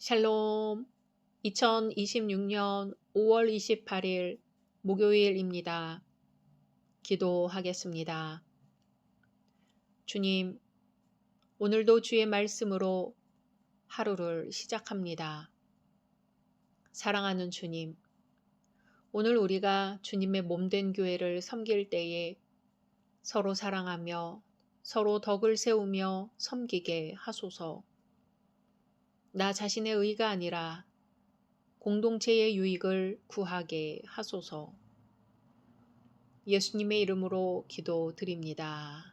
샬롬. 2026년 5월 28일 목요일입니다. 기도하겠습니다. 주님, 오늘도 주의 말씀으로 하루를 시작합니다. 사랑하는 주님, 오늘 우리가 주님의 몸된 교회를 섬길 때에 서로 사랑하며 서로 덕을 세우며 섬기게 하소서. 나 자신의 의가 아니라 공동체의 유익을 구하게 하소서. 예수님의 이름으로 기도드립니다.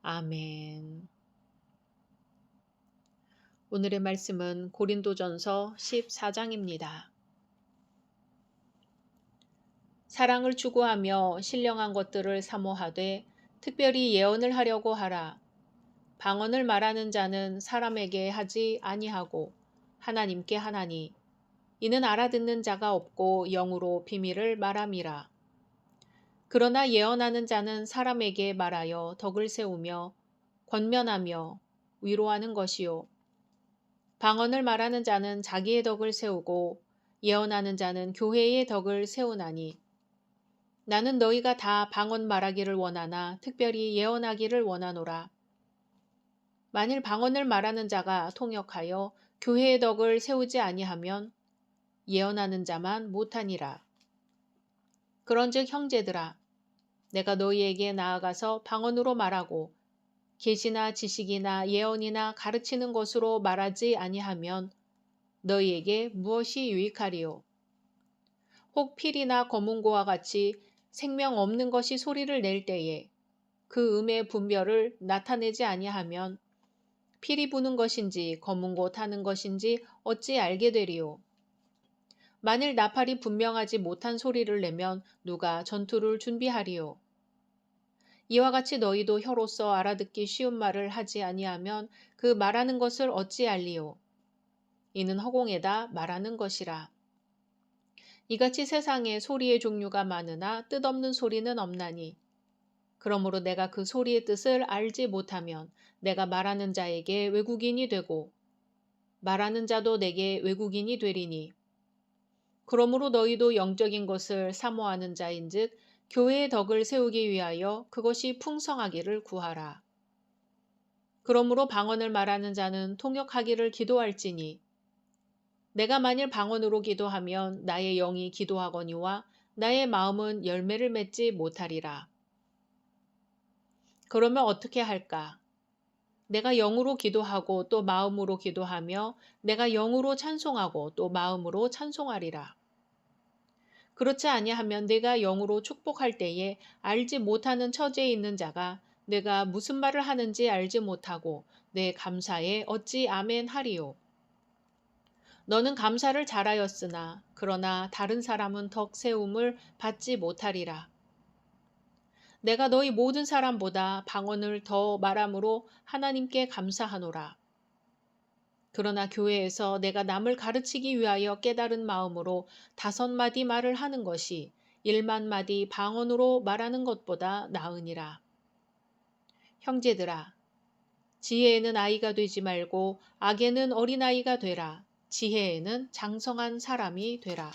아멘. 오늘의 말씀은 고린도전서 14장입니다. 사랑을 추구하며 신령한 것들을 사모하되 특별히 예언을 하려고 하라. 방언을 말하는 자는 사람에게 하지 아니하고 하나님께 하나니 이는 알아듣는 자가 없고 영으로 비밀을 말함이라. 그러나 예언하는 자는 사람에게 말하여 덕을 세우며 권면하며 위로하는 것이요. 방언을 말하는 자는 자기의 덕을 세우고 예언하는 자는 교회의 덕을 세우나니 나는 너희가 다 방언 말하기를 원하나 특별히 예언하기를 원하노라. 만일 방언을 말하는 자가 통역하여 교회의 덕을 세우지 아니하면 예언하는 자만 못하니라. 그런즉 형제들아, 내가 너희에게 나아가서 방언으로 말하고 계시나 지식이나 예언이나 가르치는 것으로 말하지 아니하면 너희에게 무엇이 유익하리요? 혹 필이나 검은고와 같이 생명 없는 것이 소리를 낼 때에 그 음의 분별을 나타내지 아니하면 필이 부는 것인지 검은고 타는 것인지 어찌 알게 되리요? 만일 나팔이 분명하지 못한 소리를 내면 누가 전투를 준비하리요? 이와 같이 너희도 혀로서 알아듣기 쉬운 말을 하지 아니하면 그 말하는 것을 어찌 알리요? 이는 허공에다 말하는 것이라. 이같이 세상에 소리의 종류가 많으나 뜻없는 소리는 없나니 그러므로 내가 그 소리의 뜻을 알지 못하면 내가 말하는 자에게 외국인이 되고 말하는 자도 내게 외국인이 되리니 그러므로 너희도 영적인 것을 사모하는 자인즉 교회의 덕을 세우기 위하여 그것이 풍성하기를 구하라. 그러므로 방언을 말하는 자는 통역하기를 기도할지니 내가 만일 방언으로 기도하면 나의 영이 기도하거니와 나의 마음은 열매를 맺지 못하리라. 그러면 어떻게 할까? 내가 영으로 기도하고 또 마음으로 기도하며 내가 영으로 찬송하고 또 마음으로 찬송하리라. 그렇지 아니하면 내가 영으로 축복할 때에 알지 못하는 처지에 있는 자가 내가 무슨 말을 하는지 알지 못하고 내 감사에 어찌 아멘 하리요. 너는 감사를 잘하였으나 그러나 다른 사람은 덕 세움을 받지 못하리라. 내가 너희 모든 사람보다 방언을 더 말함으로 하나님께 감사하노라. 그러나 교회에서 내가 남을 가르치기 위하여 깨달은 마음으로 5마디 말을 하는 것이 1만 마디 방언으로 말하는 것보다 나으니라. 형제들아, 지혜에는 아이가 되지 말고 악에는 어린아이가 되라. 지혜에는 장성한 사람이 되라.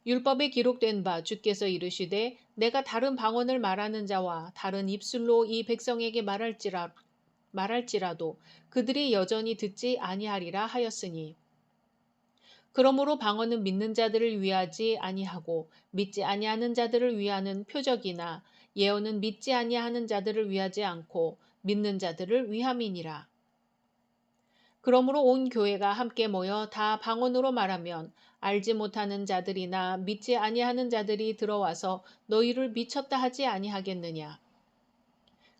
율법에 기록된 바 주께서 이르시되 내가 다른 방언을 말하는 자와 다른 입술로 이 백성에게 말할지라도 그들이 여전히 듣지 아니하리라 하였으니, 그러므로 방언은 믿는 자들을 위하지 아니하고 믿지 아니하는 자들을 위하는 표적이나 예언은 믿지 아니하는 자들을 위하지 않고 믿는 자들을 위함이니라. 그러므로 온 교회가 함께 모여 다 방언으로 말하면 알지 못하는 자들이나 믿지 아니하는 자들이 들어와서 너희를 미쳤다 하지 아니하겠느냐.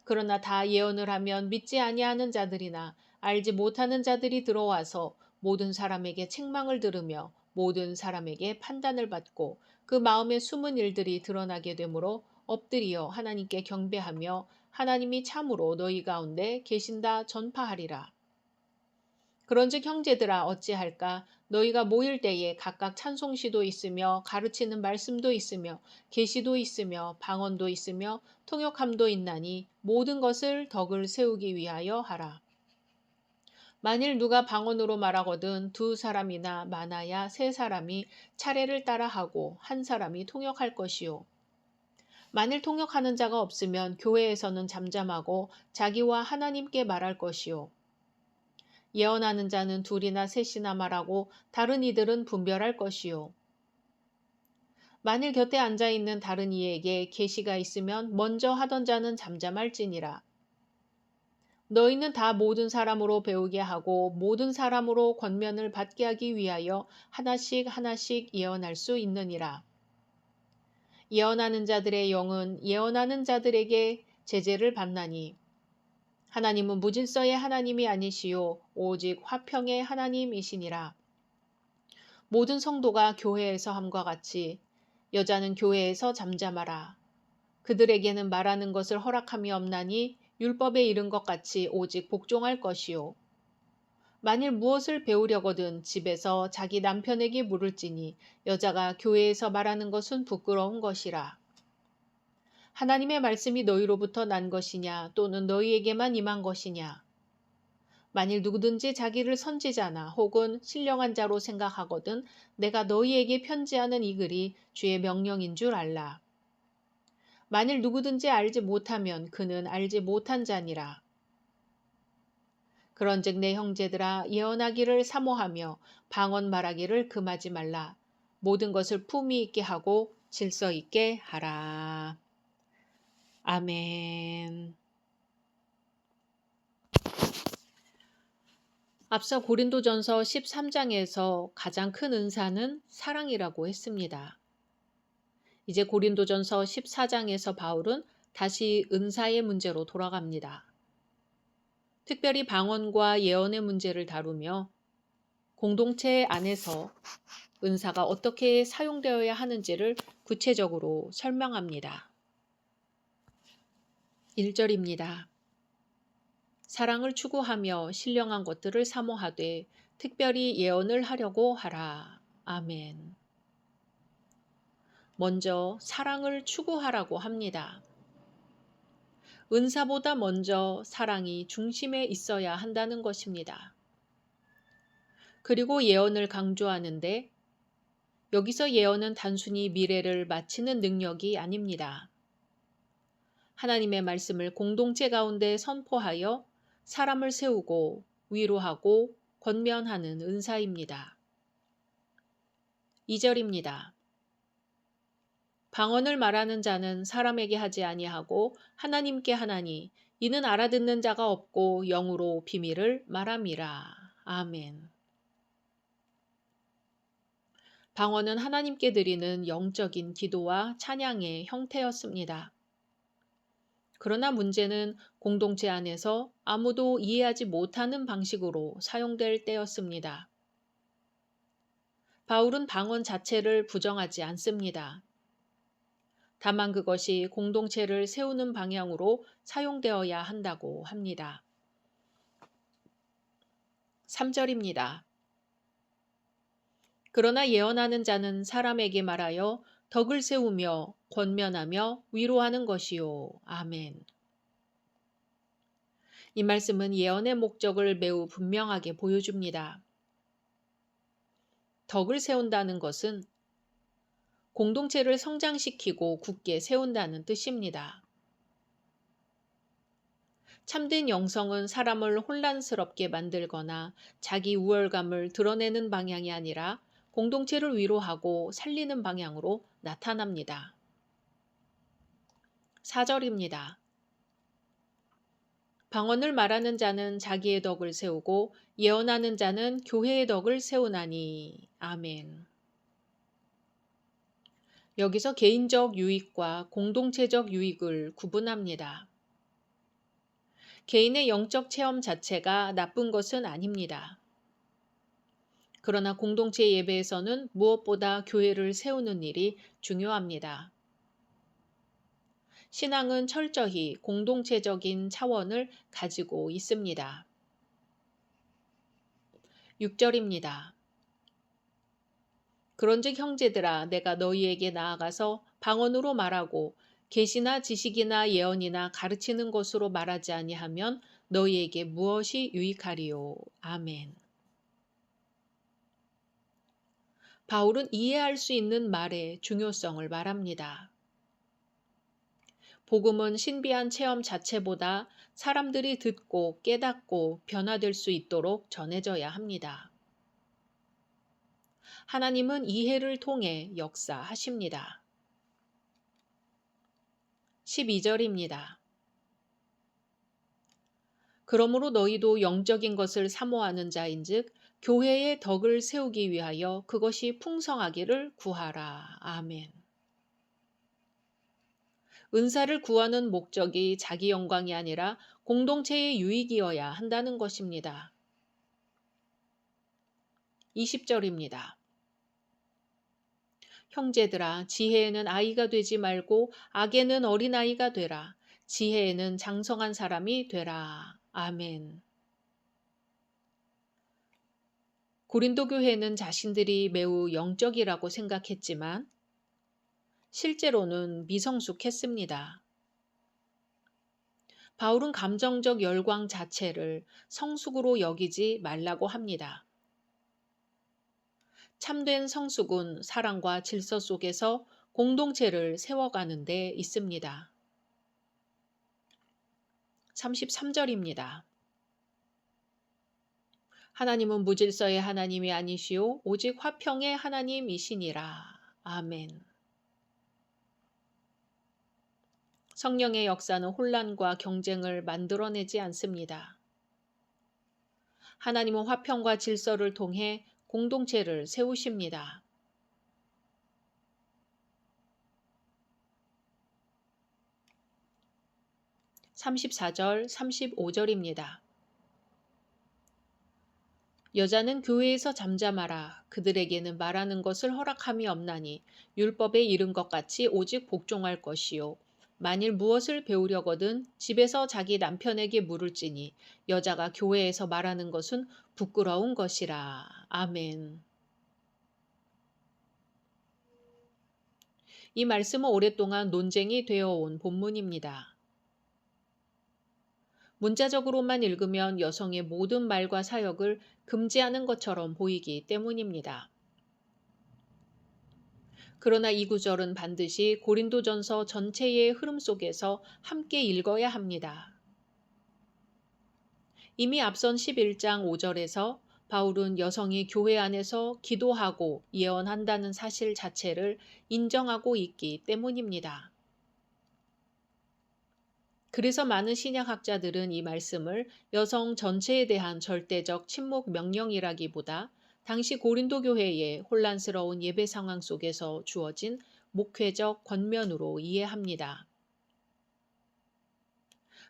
그러나 다 예언을 하면 믿지 아니하는 자들이나 알지 못하는 자들이 들어와서 모든 사람에게 책망을 들으며 모든 사람에게 판단을 받고 그 마음의 숨은 일들이 드러나게 되므로 엎드리어 하나님께 경배하며 하나님이 참으로 너희 가운데 계신다 전파하리라. 그런즉 형제들아 어찌할까? 너희가 모일 때에 각각 찬송시도 있으며 가르치는 말씀도 있으며 계시도 있으며 방언도 있으며 통역함도 있나니 모든 것을 덕을 세우기 위하여 하라. 만일 누가 방언으로 말하거든 2사람이나 많아야 3사람이 차례를 따라 하고 1사람이 통역할 것이요. 만일 통역하는 자가 없으면 교회에서는 잠잠하고 자기와 하나님께 말할 것이요. 예언하는 자는 2이나 3이나 말하고 다른 이들은 분별할 것이요. 만일 곁에 앉아있는 다른 이에게 계시가 있으면 먼저 하던 자는 잠잠할지니라. 너희는 다 모든 사람으로 배우게 하고 모든 사람으로 권면을 받게 하기 위하여 하나씩 하나씩 예언할 수 있느니라. 예언하는 자들의 영은 예언하는 자들에게 제재를 받나니 하나님은 무질서의 하나님이 아니시요 오직 화평의 하나님이시니라. 모든 성도가 교회에서 함과 같이 여자는 교회에서 잠잠하라. 그들에게는 말하는 것을 허락함이 없나니 율법에 이른 것 같이 오직 복종할 것이요. 만일 무엇을 배우려거든 집에서 자기 남편에게 물을지니 여자가 교회에서 말하는 것은 부끄러운 것이라. 하나님의 말씀이 너희로부터 난 것이냐 또는 너희에게만 임한 것이냐. 만일 누구든지 자기를 선지자나 혹은 신령한 자로 생각하거든 내가 너희에게 편지하는 이 글이 주의 명령인 줄 알라. 만일 누구든지 알지 못하면 그는 알지 못한 자니라. 그런즉 내 형제들아 예언하기를 사모하며 방언 말하기를 금하지 말라. 모든 것을 품위 있게 하고 질서 있게 하라. 아멘. 앞서 고린도전서 13장에서 가장 큰 은사는 사랑이라고 했습니다. 이제 고린도전서 14장에서 바울은 다시 은사의 문제로 돌아갑니다. 특별히 방언과 예언의 문제를 다루며 공동체 안에서 은사가 어떻게 사용되어야 하는지를 구체적으로 설명합니다. 1절입니다. 사랑을 추구하며 신령한 것들을 사모하되 특별히 예언을 하려고 하라. 아멘. 먼저 사랑을 추구하라고 합니다. 은사보다 먼저 사랑이 중심에 있어야 한다는 것입니다. 그리고 예언을 강조하는데 여기서 예언은 단순히 미래를 맞히는 능력이 아닙니다. 하나님의 말씀을 공동체 가운데 선포하여 사람을 세우고 위로하고 권면하는 은사입니다. 2절입니다. 방언을 말하는 자는 사람에게 하지 아니하고 하나님께 하나니 이는 알아듣는 자가 없고 영으로 비밀을 말함이라. 아멘. 방언은 하나님께 드리는 영적인 기도와 찬양의 형태였습니다. 그러나 문제는 공동체 안에서 아무도 이해하지 못하는 방식으로 사용될 때였습니다. 바울은 방언 자체를 부정하지 않습니다. 다만 그것이 공동체를 세우는 방향으로 사용되어야 한다고 합니다. 3절입니다. 그러나 예언하는 자는 사람에게 말하여 덕을 세우며 권면하며 위로하는 것이요. 아멘. 이 말씀은 예언의 목적을 매우 분명하게 보여줍니다. 덕을 세운다는 것은 공동체를 성장시키고 굳게 세운다는 뜻입니다. 참된 영성은 사람을 혼란스럽게 만들거나 자기 우월감을 드러내는 방향이 아니라 공동체를 위로하고 살리는 방향으로 나타납니다. 4절입니다. 방언을 말하는 자는 자기의 덕을 세우고 예언하는 자는 교회의 덕을 세우나니. 아멘. 여기서 개인적 유익과 공동체적 유익을 구분합니다. 개인의 영적 체험 자체가 나쁜 것은 아닙니다. 그러나 공동체 예배에서는 무엇보다 교회를 세우는 일이 중요합니다. 신앙은 철저히 공동체적인 차원을 가지고 있습니다. 6절입니다. 그런즉 형제들아 내가 너희에게 나아가서 방언으로 말하고 계시나 지식이나 예언이나 가르치는 것으로 말하지 아니하면 너희에게 무엇이 유익하리요. 아멘. 바울은 이해할 수 있는 말의 중요성을 말합니다. 복음은 신비한 체험 자체보다 사람들이 듣고 깨닫고 변화될 수 있도록 전해져야 합니다. 하나님은 이해를 통해 역사하십니다. 12절입니다. 그러므로 너희도 영적인 것을 사모하는 자인즉 교회의 덕을 세우기 위하여 그것이 풍성하기를 구하라. 아멘. 은사를 구하는 목적이 자기 영광이 아니라 공동체의 유익이어야 한다는 것입니다. 20절입니다. 형제들아 지혜에는 아이가 되지 말고 악에는 어린아이가 되라. 지혜에는 장성한 사람이 되라. 아멘. 고린도 교회는 자신들이 매우 영적이라고 생각했지만 실제로는 미성숙했습니다. 바울은 감정적 열광 자체를 성숙으로 여기지 말라고 합니다. 참된 성숙은 사랑과 질서 속에서 공동체를 세워가는 데 있습니다. 33절입니다. 하나님은 무질서의 하나님이 아니시오 오직 화평의 하나님이시니라. 아멘. 성령의 역사는 혼란과 경쟁을 만들어내지 않습니다. 하나님은 화평과 질서를 통해 공동체를 세우십니다. 34절, 35절입니다. 여자는 교회에서 잠잠하라. 그들에게는 말하는 것을 허락함이 없나니 율법에 이른 것 같이 오직 복종할 것이요. 만일 무엇을 배우려거든 집에서 자기 남편에게 물을지니 여자가 교회에서 말하는 것은 부끄러운 것이라. 아멘. 이 말씀은 오랫동안 논쟁이 되어 온 본문입니다. 문자적으로만 읽으면 여성의 모든 말과 사역을 금지하는 것처럼 보이기 때문입니다. 그러나 이 구절은 반드시 고린도전서 전체의 흐름 속에서 함께 읽어야 합니다. 이미 앞선 11장 5절에서 바울은 여성이 교회 안에서 기도하고 예언한다는 사실 자체를 인정하고 있기 때문입니다. 그래서 많은 신약학자들은 이 말씀을 여성 전체에 대한 절대적 침묵 명령이라기보다 당시 고린도 교회의 혼란스러운 예배 상황 속에서 주어진 목회적 권면으로 이해합니다.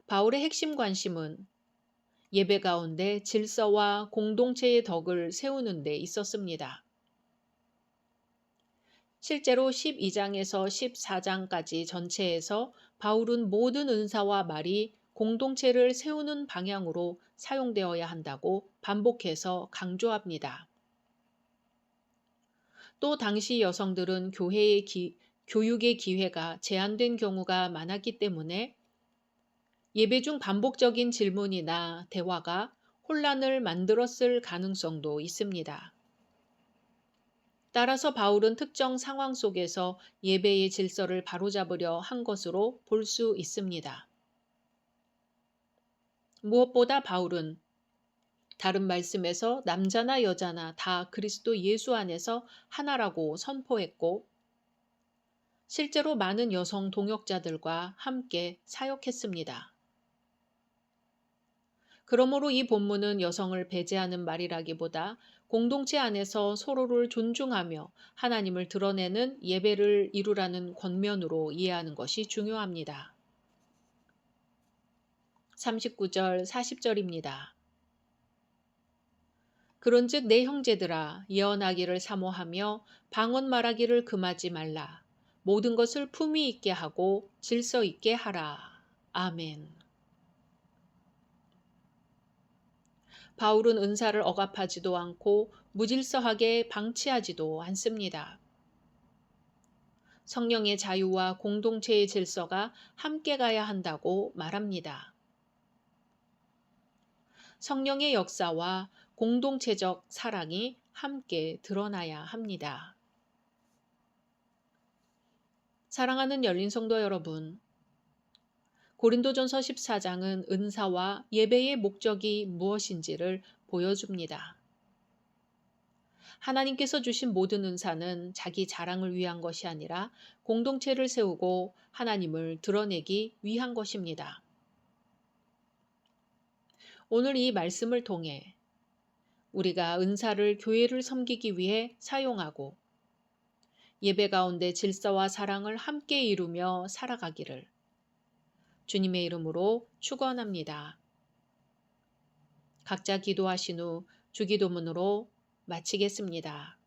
바울의 핵심 관심은 예배 가운데 질서와 공동체의 덕을 세우는 데 있었습니다. 실제로 12장에서 14장까지 전체에서 바울은 모든 은사와 말이 공동체를 세우는 방향으로 사용되어야 한다고 반복해서 강조합니다. 또 당시 여성들은 교육의 기회가 제한된 경우가 많았기 때문에 예배 중 반복적인 질문이나 대화가 혼란을 만들었을 가능성도 있습니다. 따라서 바울은 특정 상황 속에서 예배의 질서를 바로잡으려 한 것으로 볼 수 있습니다. 무엇보다 바울은 다른 말씀에서 남자나 여자나 다 그리스도 예수 안에서 하나라고 선포했고, 실제로 많은 여성 동역자들과 함께 사역했습니다. 그러므로 이 본문은 여성을 배제하는 말이라기보다 공동체 안에서 서로를 존중하며 하나님을 드러내는 예배를 이루라는 권면으로 이해하는 것이 중요합니다. 39절, 40절입니다. 그런즉 내 형제들아 예언하기를 사모하며 방언 말하기를 금하지 말라. 모든 것을 품위 있게 하고 질서 있게 하라. 아멘. 바울은 은사를 억압하지도 않고 무질서하게 방치하지도 않습니다. 성령의 자유와 공동체의 질서가 함께 가야 한다고 말합니다. 성령의 역사와 공동체적 사랑이 함께 드러나야 합니다. 사랑하는 열린 성도 여러분, 고린도전서 14장은 은사와 예배의 목적이 무엇인지를 보여줍니다. 하나님께서 주신 모든 은사는 자기 자랑을 위한 것이 아니라 공동체를 세우고 하나님을 드러내기 위한 것입니다. 오늘 이 말씀을 통해 우리가 은사를 교회를 섬기기 위해 사용하고 예배 가운데 질서와 사랑을 함께 이루며 살아가기를 주님의 이름으로 축원합니다. 각자 기도하신 후 주기도문으로 마치겠습니다.